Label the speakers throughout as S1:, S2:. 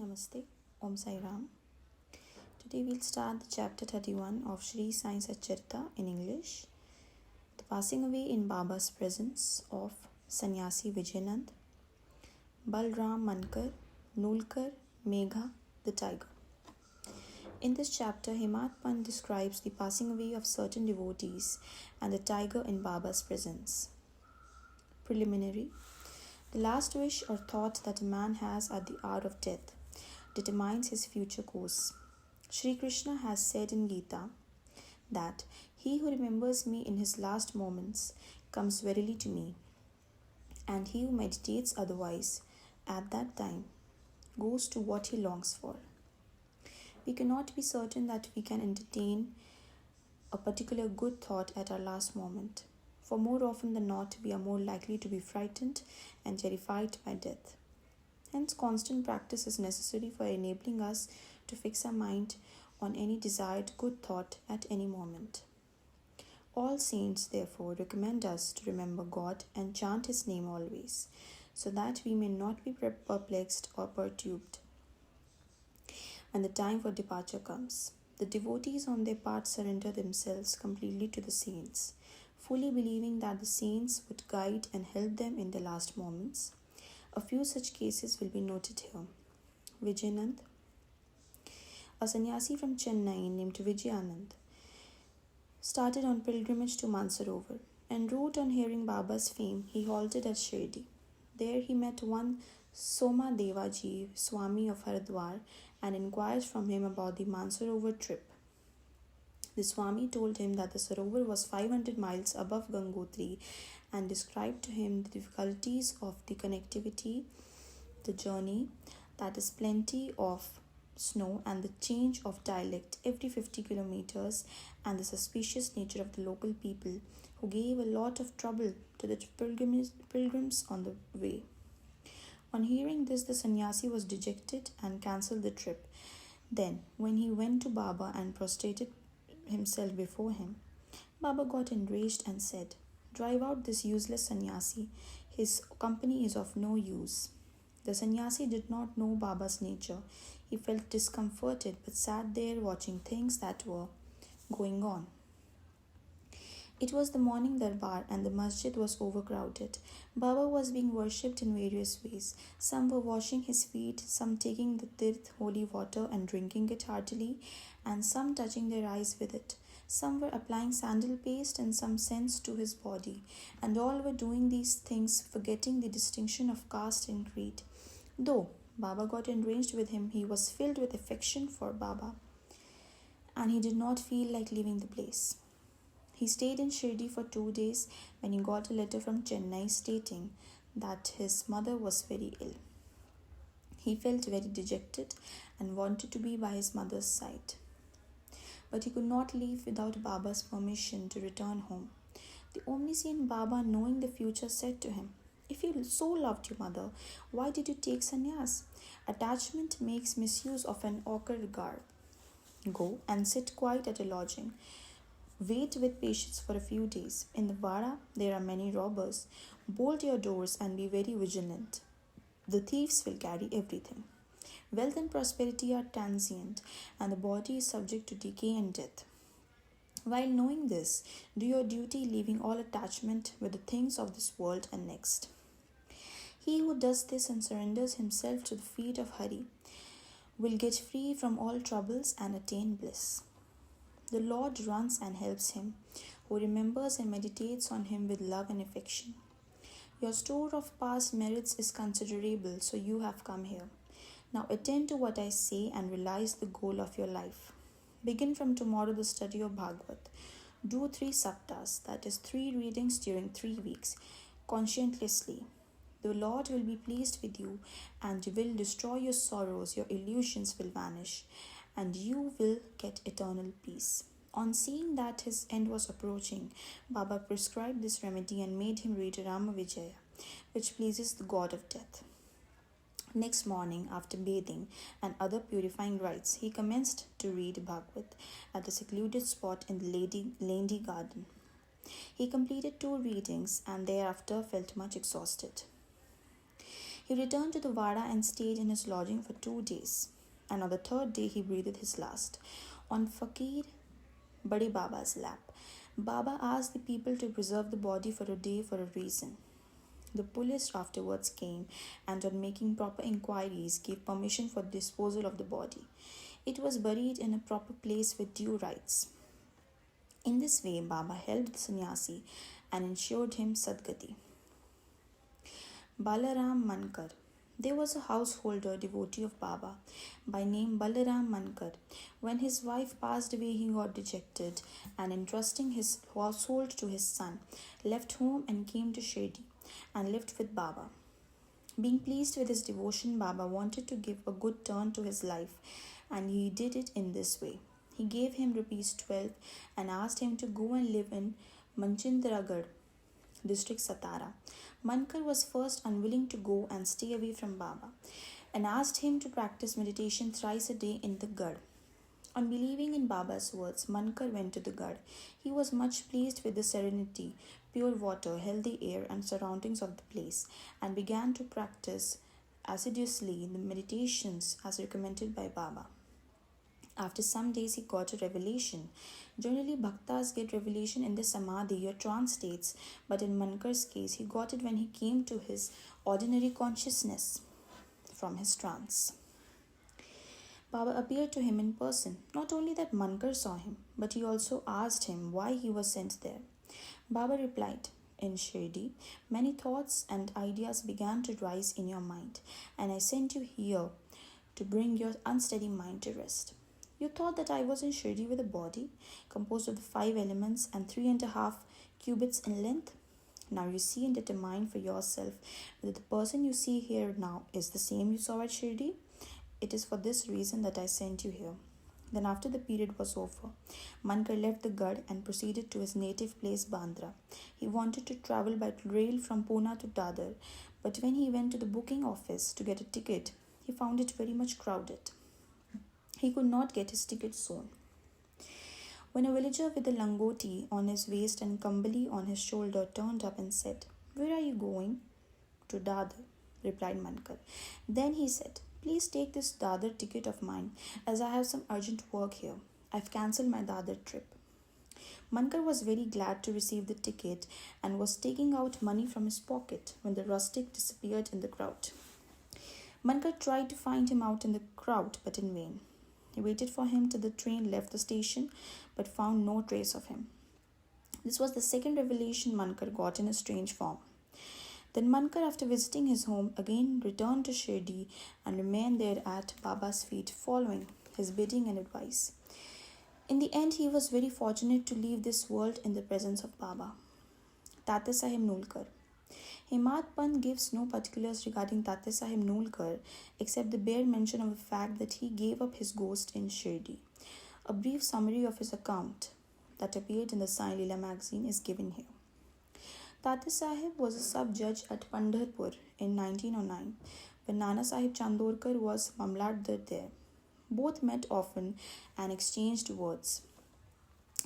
S1: Namaste, Om Sai Ram. Today we'll start the chapter 31 of Shri Satcharita in English. The passing away in Baba's presence of Sannyasi Vijayanand, Balram Mankar, Nulkar, Megha, the tiger. In this chapter, Himatpan describes the passing away of certain devotees and the tiger in Baba's presence. Preliminary. The last wish or thought that a man has at the hour of death determines his future course. Shri Krishna has said in Gita that he who remembers me in his last moments comes verily to me, and he who meditates otherwise at that time goes to what he longs for. We cannot be certain that we can entertain a particular good thought at our last moment, for more often than not we are more likely to be frightened and terrified by death. Hence, constant practice is necessary for enabling us to fix our mind on any desired good thought at any moment. All saints, therefore, recommend us to remember God and chant His name always, so that we may not be perplexed or perturbed when the time for departure comes. The devotees on their part surrender themselves completely to the saints, fully believing that the saints would guide and help them in their last moments. A few such cases will be noted here. Vijayanand, a sannyasi from Chennai named Vijayanand, started on pilgrimage to Mansarovar. En route, on hearing Baba's fame, he halted at Shri. There he met one Soma Devaji, Swami of Haridwar, and inquired from him about the Mansarovar trip. The Swami told him that the Sarovar was 500 miles above Gangotri and described to him the difficulties of the connectivity, the journey, that is plenty of snow and the change of dialect every 50 kilometers, and the suspicious nature of the local people who gave a lot of trouble to the pilgrims on the way. On hearing this, the sannyasi was dejected and cancelled the trip. Then, when he went to Baba and prostrated himself before him, Baba got enraged and said, "Drive out this useless sannyasi. His company is of no use." The sannyasi did not know Baba's nature. He felt discomforted but sat there watching things that were going on. It was the morning darbar and the masjid was overcrowded. Baba was being worshipped in various ways. Some were washing his feet, some taking the tirth, holy water, and drinking it heartily, and some touching their eyes with it. Some were applying sandal paste and some scents to his body, and all were doing these things forgetting the distinction of caste and creed. Though Baba got enraged with him, he was filled with affection for Baba, and he did not feel like leaving the place. He stayed in Shirdi for 2 days when he got a letter from Chennai stating that his mother was very ill. He felt very dejected and wanted to be by his mother's side. But he could not leave without Baba's permission to return home. The omniscient Baba, knowing the future, said to him, "If you so loved your mother, why did you take sannyas? Attachment makes misuse of an awkward garb. Go and sit quiet at a lodging. Wait with patience for a few days. In the Vada, there are many robbers. Bolt your doors and be very vigilant. The thieves will carry everything. Wealth and prosperity are transient, and the body is subject to decay and death. While knowing this, do your duty, leaving all attachment with the things of this world and next. He who does this and surrenders himself to the feet of Hari will get free from all troubles and attain bliss. The Lord runs and helps him, who remembers and meditates on him with love and affection. Your store of past merits is considerable, so you have come here. Now attend to what I say and realize the goal of your life. Begin from tomorrow the study of Bhagavad. Do 3 saptas, that is 3 readings during 3 weeks, conscientiously. The Lord will be pleased with you and will destroy your sorrows, your illusions will vanish, and you will get eternal peace." On seeing that his end was approaching, Baba prescribed this remedy and made him read Rama Vijaya, which pleases the god of death. Next morning, after bathing and other purifying rites, he commenced to read Bhagavad at a secluded spot in the Lady garden. He completed 2 readings and thereafter felt much exhausted. He returned to the Vada and stayed in his lodging for 2 days. And on the third day, he breathed his last on Fakir Bade Baba's lap. Baba asked the people to preserve the body for a day for a reason. The police afterwards came and, on making proper inquiries, gave permission for the disposal of the body. It was buried in a proper place with due rites. In this way, Baba helped the sannyasi and ensured him Sadgati. Balaram Mankar. There was a householder devotee of Baba by name Balaram Mankar. When his wife passed away, he got dejected and, entrusting his household to his son, left home and came to Shirdi and lived with Baba. Being pleased with his devotion, Baba wanted to give a good turn to his life, and he did it in this way. He gave him rupees 12 and asked him to go and live in Manchindragarh, district Satara. Mankar was first unwilling to go and stay away from Baba and asked him to practice meditation thrice a day in the Garh. On believing in Baba's words, Mankar went to the Garh. He was much pleased with the serenity, pure water, healthy air, and surroundings of the place, and began to practice assiduously the meditations as recommended by Baba. After some days, he got a revelation. Generally, bhaktas get revelation in the samadhi or trance states, but in Mankar's case, he got it when he came to his ordinary consciousness from his trance. Baba appeared to him in person. Not only that Mankar saw him, but he also asked him why he was sent there. Baba replied, "In Shirdi, many thoughts and ideas began to rise in your mind, and I sent you here to bring your unsteady mind to rest. You thought that I was in Shirdi with a body composed of the 5 elements and 3.5 cubits in length. Now you see and determine for yourself whether the person you see here now is the same you saw at Shirdi. It is for this reason that I sent you here." Then, after the period was over, Mankar left the Garh and proceeded to his native place Bandra. He wanted to travel by rail from Pune to Dadar, but when he went to the booking office to get a ticket, he found it very much crowded. He could not get his ticket soon. When a villager with a langoti on his waist and kambali on his shoulder turned up and said, "Where are you going?" "To Dadar," replied Mankar. Then he said, "Please take this Dadar ticket of mine, as I have some urgent work here. I've cancelled my Dadar trip." Mankar was very glad to receive the ticket and was taking out money from his pocket when the rustic disappeared in the crowd. Mankar tried to find him out in the crowd, but in vain. He waited for him till the train left the station, but found no trace of him. This was the second revelation Mankar got in a strange form. Then Mankar, after visiting his home, again returned to Shirdi and remained there at Baba's feet, following his bidding and advice. In the end, he was very fortunate to leave this world in the presence of Baba. Tate Sahib Nulkar. Himad Pant gives no particulars regarding Tate Sahib Nulkar except the bare mention of the fact that he gave up his ghost in Shirdi. A brief summary of his account that appeared in the Sai Leela magazine is given here. Tate Sahib was a sub-judge at Pandharpur in 1909 when Nana Sahib Chandorkar was Mamlatdar there. Both met often and exchanged words.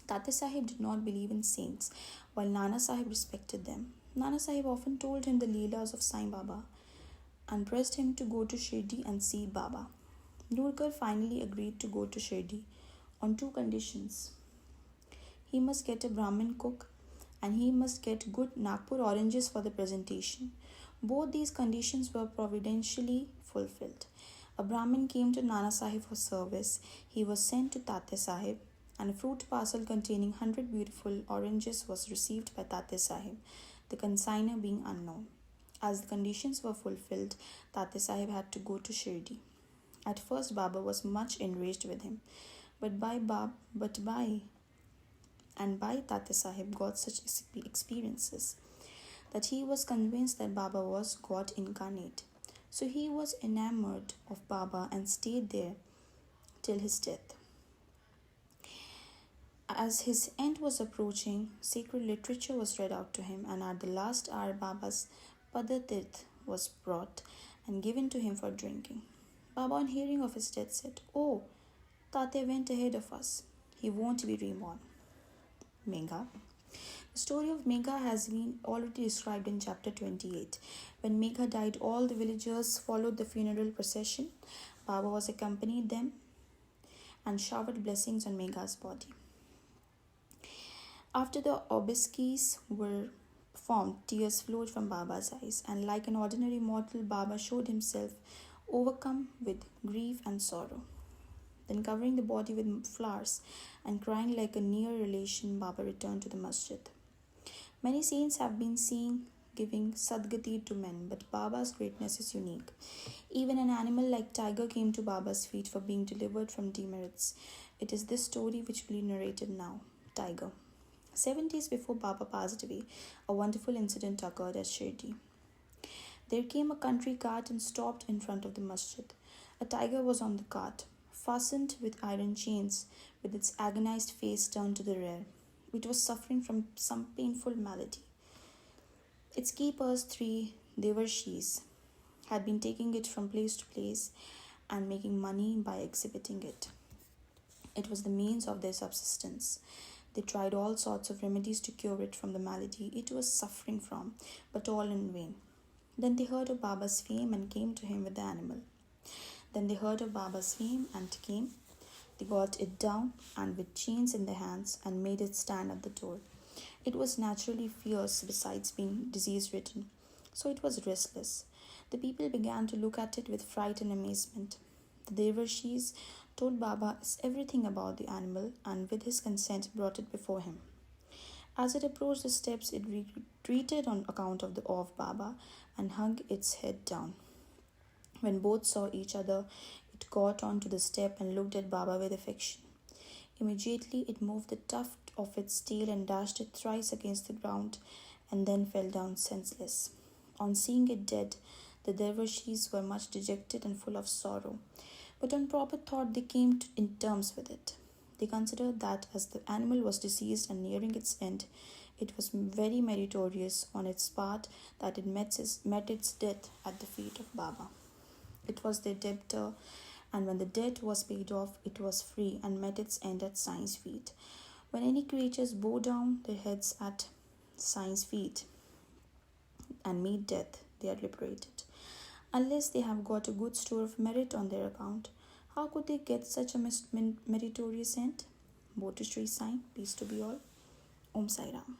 S1: Tate Sahib did not believe in saints, while Nana Sahib respected them. Nana Sahib often told him the Leelas of Sai Baba and pressed him to go to Shirdi and see Baba. Nulkar finally agreed to go to Shirdi on 2 conditions. He must get a Brahmin cook and he must get good Nagpur oranges for the presentation. Both these conditions were providentially fulfilled. A Brahmin came to Nana Sahib for service. He was sent to Tate Sahib, and a fruit parcel containing 100 beautiful oranges was received by Tate Sahib, the consignor being unknown. As the conditions were fulfilled, Tate Sahib had to go to Shirdi. At first, Baba was much enraged with him, but by Tate Sahib got such experiences that he was convinced that Baba was God incarnate. So he was enamored of Baba and stayed there till his death. As his end was approaching, sacred literature was read out to him, and at the last hour Baba's Padatirth was brought and given to him for drinking. Baba, on hearing of his death, said, "Oh, Tate went ahead of us. He won't be reborn." Megha. The story of Megha has been already described in chapter 28. When Megha died, all the villagers followed the funeral procession. Baba was accompanied them and showered blessings on Megha's body. After the obeisques were performed, tears flowed from Baba's eyes, and like an ordinary mortal, Baba showed himself overcome with grief and sorrow. Then, covering the body with flowers and crying like a near relation, Baba returned to the masjid. Many saints have been seen giving sadgati to men, but Baba's greatness is unique. Even an animal like tiger came to Baba's feet for being delivered from demerits. It is this story which will be narrated now. Tiger. 7 days before Baba passed away, a wonderful incident occurred at Shri. There came a country cart and stopped in front of the masjid. A tiger was on the cart, fastened with iron chains, with its agonized face turned to the rear. It was suffering from some painful malady. Its keepers, 3 devarshis, had been taking it from place to place and making money by exhibiting it. It was the means of their subsistence. They tried all sorts of remedies to cure it from the malady it was suffering from, but all in vain. Then they heard of Baba's fame and came to him with the animal. They got it down and with chains in their hands and made it stand at the door. It was naturally fierce besides being disease-ridden, so it was restless. The people began to look at it with fright and amazement. The Devarshis told Baba everything about the animal and with his consent brought it before him. As it approached the steps, it retreated on account of the awe of Baba and hung its head down. When both saw each other, it got onto the step and looked at Baba with affection. Immediately, it moved the tuft of its tail and dashed it thrice against the ground and then fell down senseless. On seeing it dead, the Devarshis were much dejected and full of sorrow. But on proper thought, they came in terms with it. They considered that as the animal was deceased and nearing its end, it was very meritorious on its part that it met its death at the feet of Baba. It was their debtor, and when the debt was paid off, it was free and met its end at Sai's feet. When any creatures bow down their heads at Sai's feet and meet death, they are liberated. Unless they have got a good store of merit on their account, how could they get such a meritorious end? Bo to Shri Sai, peace to be all. Om Sai Ram.